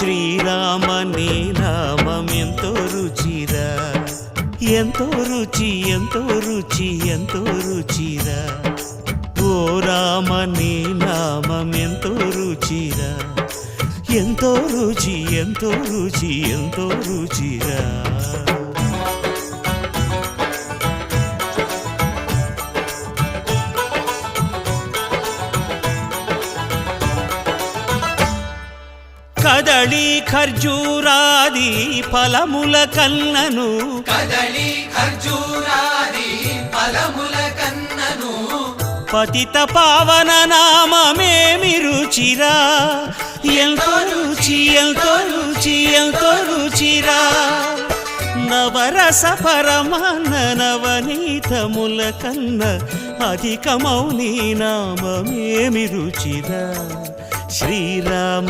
శ్రీరామ నీ నామం ఎంతో రుచిరా, ఎంతో రుచి ఎంతో రుచి ఎంతో రుచిరా. ఓ రామ నీ నామం ఎంతో రుచిరా, ఎంతో రుచి ఎంతో రుచి ఎంతో రుచిరా. కదళి ఖర్జూరాది ఫలముల కన్నను, కదళి ఖర్జూరాది ఫలముల కన్నను, పతిత పావన నామమేమి రుచిరా, ఎంతో రుచి ఎంతో రుచి ఎంతో రుచిరా. నవరస పరమాన్న నవనీతముల కన్న అధికమౌ నీ నామమేమి రుచిరా. శ్రీరామ